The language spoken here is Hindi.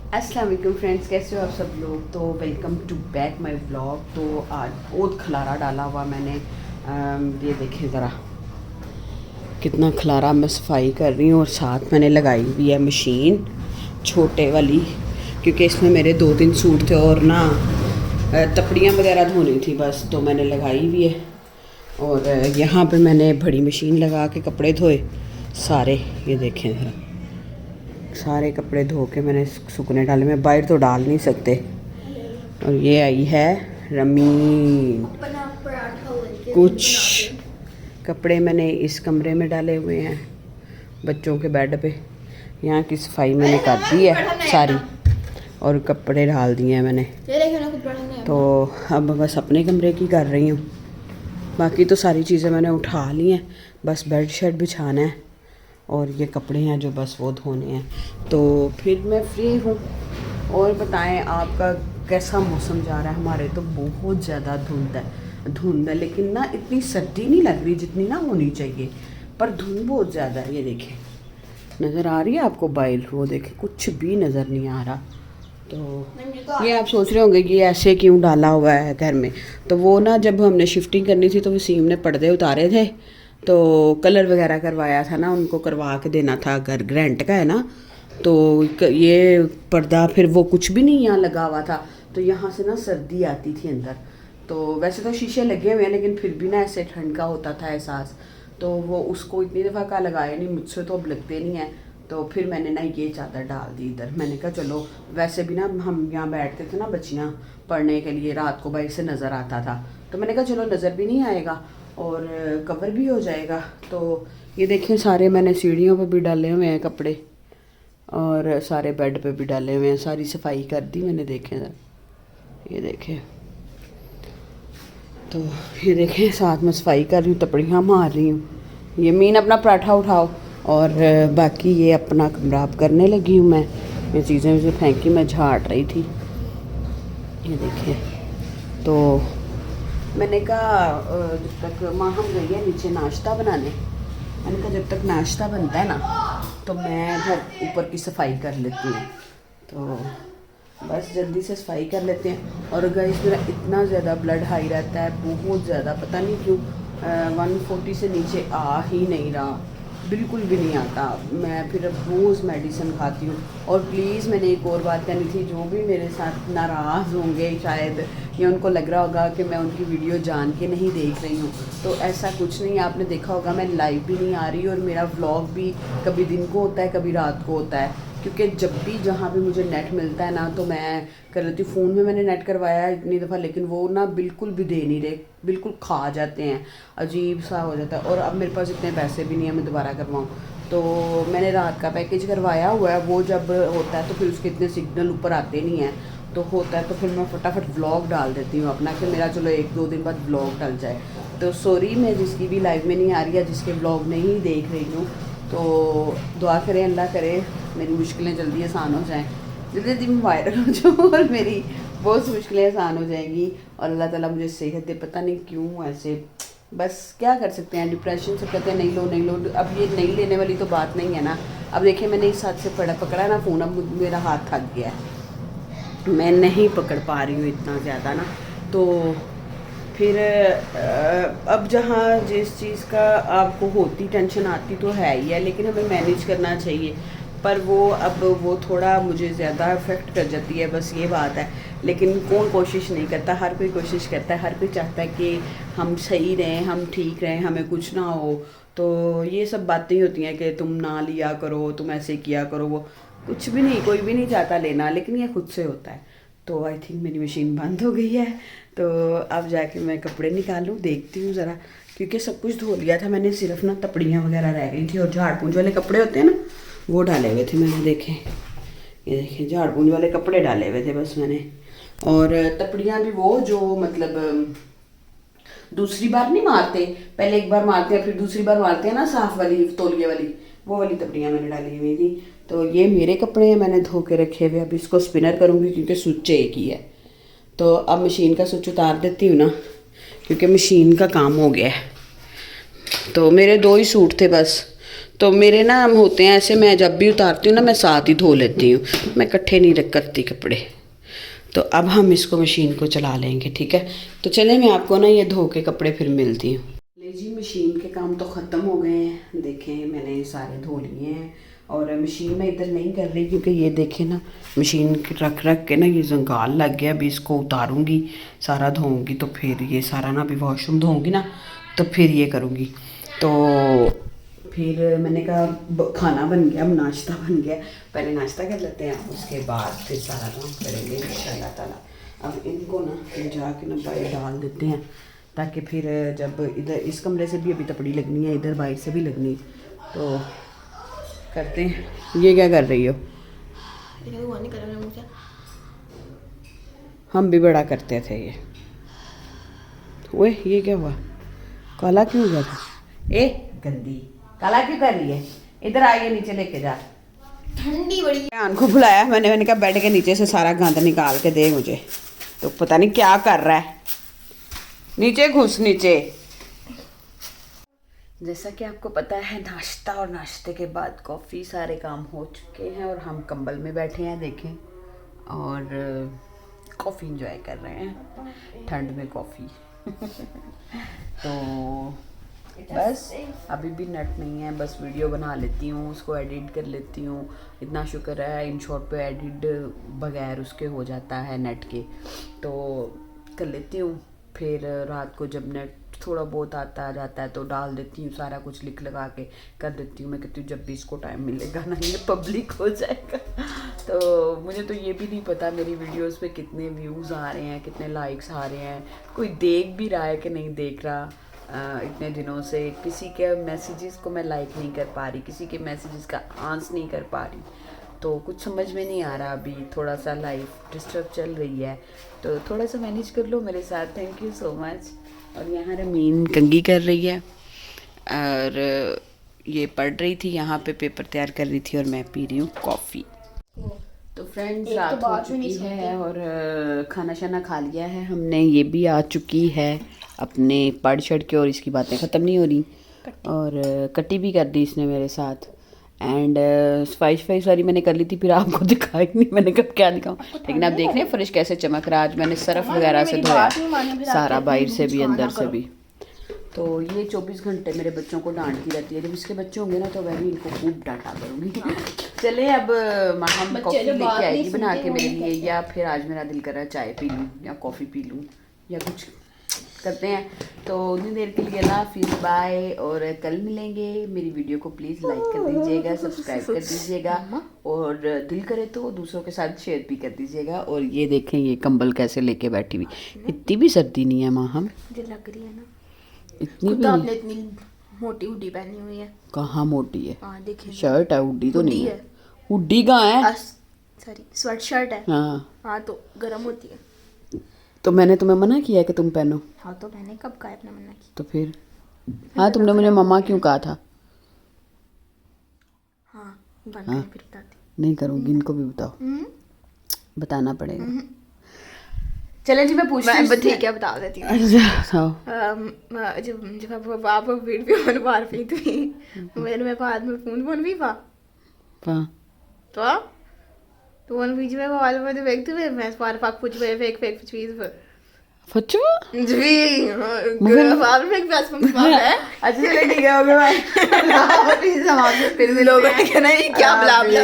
अस्सलाम वालेकुम फ्रेंड्स, कैसे हो आप सब लोग। तो welcome to back my vlog. तो आज बहुत खलारा डाला हुआ मैंने। ये देखें ज़रा कितना खलारा, मैं सफाई कर रही हूँ और साथ मैंने लगाई हुई है मशीन छोटे वाली, क्योंकि इसमें मेरे 2-3 सूट थे और ना तपड़ियाँ वगैरह धोनी थी बस, तो मैंने लगाई हुई है। और यहाँ पे मैंने बड़ी मशीन लगा के कपड़े धोए सारे। ये देखें ज़रा, सारे कपड़े धो के मैंने सूखने डाले, मैं बाहर तो डाल नहीं सकते। और ये आई है रमीन। कुछ कपड़े मैंने इस कमरे में डाले हुए हैं बच्चों के बेड पे। यहाँ की सफाई मैंने कर दी है सारी और कपड़े डाल दिए हैं मैंने। तो अब बस अपने कमरे की कर रही हूँ, बाकी तो सारी चीज़ें मैंने उठा ली हैं, बस बेड शीट बिछाना है और ये कपड़े हैं जो बस वो धोने हैं। तो फिर मैं फ्री हूँ। और बताएं आपका कैसा मौसम जा रहा है। हमारे तो बहुत ज़्यादा धुंध है, लेकिन ना इतनी सर्दी नहीं लग रही जितनी ना होनी चाहिए, पर धुंध बहुत ज़्यादा है। ये देखें, नज़र आ रही है आपको बाइल, वो देखें कुछ भी नज़र नहीं आ रहा। तो ये आप सोच रहे होंगे कि ऐसे क्यों डाला हुआ है घर में। तो वो ना जब हमने शिफ्टिंग करनी थी तो वसीम ने पर्दे उतारे थे, तो कलर वगैरह करवाया था ना, उनको करवा के देना था, घर रेंट का है ना। तो ये पर्दा फिर वो कुछ भी नहीं यहाँ लगा हुआ था, तो यहाँ से ना सर्दी आती थी अंदर। तो वैसे तो शीशे लगे हुए हैं, लेकिन फिर भी ना ऐसे ठंड का होता था एहसास। तो वो उसको इतनी दफ़ा का लगाया नहीं, मुझसे तो अब लगते नहीं है। तो फिर मैंने ना ये चादर डाल दी इधर। मैंने कहा चलो, वैसे भी ना हम यहाँ बैठते थे ना बच्चियाँ पढ़ने के लिए, रात को बाइक से नज़र आता था, तो मैंने कहा चलो नज़र भी नहीं आएगा और कवर भी हो जाएगा। तो ये देखें, सारे मैंने सीढ़ियों पे भी डाले हुए हैं कपड़े और सारे बेड पे भी डाले हुए हैं, सारी सफाई कर दी मैंने। देखें ज़रा, ये देखें, तो ये देखें साथ में सफाई कर रही हूँ, तपड़ियाँ मार रही हूँ। ये मीन अपना पराठा उठाओ और बाकी ये अपना कमरा अब करने लगी हूँ मैं। ये चीज़ें मुझे फेंकी, मैं झाड़ रही थी। ये देखें, तो मैंने कहा जब तक माँ हम गई है नीचे नाश्ता बनाने, मैंने कहा जब तक नाश्ता बनता है ना तो मैं घर ऊपर की सफाई कर लेती हूँ। तो बस जल्दी से सफाई कर लेते हैं। और गाइस मेरा इतना ज़्यादा ब्लड हाई रहता है, बहुत ज़्यादा, पता नहीं क्यों 140 से नीचे आ ही नहीं रहा, बिल्कुल भी नहीं आता। मैं फिर अब रोज़ मेडिसिन खाती हूँ। और प्लीज़ मैंने एक और बात करनी थी, जो भी मेरे साथ नाराज़ होंगे शायद, या उनको लग रहा होगा कि मैं उनकी वीडियो जान के नहीं देख रही हूँ, तो ऐसा कुछ नहीं। आपने देखा होगा मैं लाइव भी नहीं आ रही, और मेरा व्लॉग भी कभी दिन को होता है कभी रात को होता है, क्योंकि जब भी जहाँ भी मुझे नेट मिलता है ना तो मैं कर लेती हूँ। फ़ोन में मैंने नेट करवाया है इतनी दफ़ा, लेकिन वो ना बिल्कुल भी दे नहीं रहे, बिल्कुल खा जाते हैं, अजीब सा हो जाता है। और अब मेरे पास इतने पैसे भी नहीं है मैं दोबारा करवाऊँ। तो मैंने रात का पैकेज करवाया हुआ है, वो जब होता है तो फिर उसके इतने सिग्नल ऊपर आते नहीं हैं, तो होता है तो फिर मैं फटाफट व्लॉग डाल देती हूँ अपना, कि मेरा चलो 1-2 दिन बाद व्लॉग डल जाए। तो सॉरी मैं जिसकी भी लाइव में नहीं आ रही है, जिसके व्लॉग नहीं देख रही हूँ, तो दुआ करें, अल्लाह करे मेरी मुश्किलें जल्दी आसान हो जाएं, जल्दी जल्दी मैं वायरल हो जाऊँ और मेरी बहुत सी मुश्किलें आसान हो जाएंगी और अल्लाह ताला मुझे सेहत दे। पता नहीं क्यों ऐसे, बस क्या कर सकते हैं, डिप्रेशन से कहते हैं नहीं लो नहीं लो। अब ये नहीं लेने वाली तो बात नहीं है ना। अब देखिए मैंने इस हाथ से पकड़ा है ना फ़ोन, अब मेरा हाथ थक गया है, मैं नहीं पकड़ पा रही हूँ इतना ज़्यादा ना। तो फिर अब जहाँ जिस चीज़ का आपको होती टेंशन आती तो है ही है, लेकिन हमें मैनेज करना चाहिए। पर वो अब वो थोड़ा मुझे ज़्यादा अफेक्ट कर जाती है, बस ये बात है। लेकिन कौन कोशिश नहीं करता, हर कोई कोशिश करता है, हर कोई चाहता है कि हम सही रहें, हम ठीक रहें, हमें कुछ ना हो। तो ये सब बातें होती हैं कि तुम ना लिया करो, तुम ऐसे किया करो, वो कुछ भी नहीं, कोई भी नहीं चाहता लेना, लेकिन ये खुद से होता है। तो आई थिंक मेरी मशीन बंद हो गई है, तो अब जाके मैं कपड़े निकालूँ, देखती हूँ ज़रा, क्योंकि सब कुछ धो लिया था मैंने, सिर्फ ना तपड़ियाँ वगैरह रह गई थी और झाड़ पूंछ वाले कपड़े होते हैं ना वो डाले हुए थे मैंने। देखे, ये देखिए झाड़ पूंछ वाले कपड़े डाले हुए थे बस मैंने। और तपड़ियाँ भी वो जो मतलब दूसरी बार नहीं मारते, पहले एक बार मारते हैं फिर दूसरी बार मारते हैं ना, साफ वाली तौलिए वाली, वो वाली तपड़ियाँ मैंने डाली हुई थी। तो ये मेरे कपड़े हैं, मैंने धो के रखे हुए। अब इसको स्पिनर करूँगी क्योंकि स्विच एक ही है। तो अब मशीन का स्विच उतार देती हूँ ना, क्योंकि मशीन का काम हो गया है। तो मेरे 2 ही सूट थे बस, तो मेरे ना होते हैं ऐसे, मैं जब भी उतारती हूँ ना मैं साथ ही धो लेती हूँ, मैं इकट्ठे नहीं रख करती कपड़े। तो अब हम इसको मशीन को चला लेंगे, ठीक है। तो चले मैं आपको ना ये धो के कपड़े फिर मिलती हूँ। ले जी, मशीन के काम तो ख़त्म हो गए हैं। देखें मैंने सारे धो लिए हैं और मशीन में इधर नहीं कर रही क्योंकि ये देखें ना मशीन रख रख के ना ये जंगाल लग गया। अभी इसको उतारूंगी, सारा धोऊंगी तो फिर ये सारा ना अभी वॉशरूम धोऊंगी ना तो फिर ये करूँगी। तो फिर मैंने कहा खाना बन गया, अब नाश्ता बन गया, पहले नाश्ता कर लेते हैं उसके बाद फिर सारा काम करेंगे इंशाल्लाह ताला। अब इनको ना जाके ना बाहर डाल देते हैं ताकि फिर जब इधर इस कमरे से भी अभी तपड़ी लगनी है, इधर बाहर से भी लगनी है, तो करते हैं। ये क्या कर रही हो? हम भी बड़ा करते थे ये। ओए ये क्या हुआ? काला क्यों हो गया था? ए गंदी, काला क्यों कर रही है? इधर आइए, नीचे लेके जा। ठंडी बड़ी। ध्यान को बुलाया मैंने कहा बेड के नीचे से सारा गंद निकाल के दे मुझे, तो पता नहीं क्या कर रहा है। नीचे घुस नीचे। जैसा कि आपको पता है नाश्ता और नाश्ते के बाद कॉफ़ी सारे काम हो चुके हैं और हम कंबल में बैठे हैं देखें, और कॉफ़ी इंजॉय कर रहे हैं, ठंड में कॉफ़ी। तो बस अभी भी नेट नहीं है, बस वीडियो बना लेती हूँ, उसको एडिट कर लेती हूँ। इतना शुक्र है इन शॉर्ट पे एडिट बगैर उसके हो जाता है नेट के, तो कर लेती हूँ। फिर रात को जब नेट थोड़ा बहुत आता जाता है तो डाल देती हूँ, सारा कुछ लिख लगा के कर देती हूँ। मैं कहती हूँ जब भी इसको टाइम मिलेगा ना ये पब्लिक हो जाएगा। तो मुझे तो ये भी नहीं पता मेरी वीडियोस पे कितने व्यूज़ आ रहे हैं, कितने लाइक्स आ रहे हैं, कोई देख भी रहा है कि नहीं देख रहा। इतने दिनों से किसी के मैसेजेस को मैं लाइक नहीं कर पा रही, किसी के मैसेजेस का आंसर नहीं कर पा रही, तो कुछ समझ में नहीं आ रहा। अभी थोड़ा सा लाइफ डिस्टर्ब चल रही है, तो थोड़ा सा मैनेज कर लो मेरे साथ। Thank you so much. और यहाँ रमीन कंघी कर रही है और ये पढ़ रही थी, यहाँ पे पेपर तैयार कर रही थी और मैं पी रही हूँ कॉफ़ी। तो फ्रेंड्स रात हो चुकी है और खाना शाना खा लिया है हमने। ये भी आ चुकी है अपने पढ़ छड़ के और इसकी बातें ख़त्म नहीं हो रही, और कट्टी भी कर दी इसने मेरे साथ। एंड सफाई सारी मैंने कर ली थी, फिर आपको दिखाई नहीं, मैंने कब क्या दिखाऊं। लेकिन आप देख रहे हैं फ्रिज कैसे चमक रहा है। आज मैंने सर्फ वगैरह से धोया सारा, बाहर से भी अंदर से भी। तो ये 24 घंटे मेरे बच्चों को डांटती रहती है। जब इसके बच्चे होंगे ना तो मैं भी इनको खूब डांटा करूँगी। चले अब हम कॉफ़ी लेके आएगी बना के मेरे लिए, या फिर आज मेरा दिल कर रहा है चाय पी लूँ या कॉफ़ी पी लूँ या कुछ करते हैं। तो उतनी देर के लिए अल्लाह हाफिज़, बाय, और कल मिलेंगे। मेरी वीडियो को प्लीज़ लाइक कर दीजिएगा, सब्सक्राइब कर दीजिएगा, और दिल करे तो दूसरों के साथ शेयर भी कर दीजिएगा। और ये देखें ये कंबल कैसे लेके बैठी हुई, इतनी भी सर्दी नहीं है माँ, हम लग रही है ना इतनी भी आपने इतनी मोटी हुडी पहनी हुई है। कहाँ मोटी है? हाँ देखिए, शर्ट है, हुडी तो नहीं है। हुडी कहाँ है? सॉरी स्वेट शर्ट है। हाँ तो गर्म होती है। तो मैंने तुम्हें मना किया है कि तुम पहनो? हाँ तो मैंने कब कहा अपने मना की? तो फिर हाँ तुमने मुझे मम्मा क्यों कहा था? हाँ फिर बताती नहीं करूँगी, इनको भी बताओ, बताना पड़ेगा। चले जी मैं पूछती हूँ। ठीक है बता देती हूँ। जब आप वीडियो बनवा रही थी मेरे हाथ में फोन भी था तो वन बीच में वाल में देखते हुए मैं बार पाक पूछ रहे फेक चीज पर फच्चू जी वाल में एक बैस में है। अच्छा चले ठीक है, हो गया, फिर भी लोग क्या ब्ला ब्ला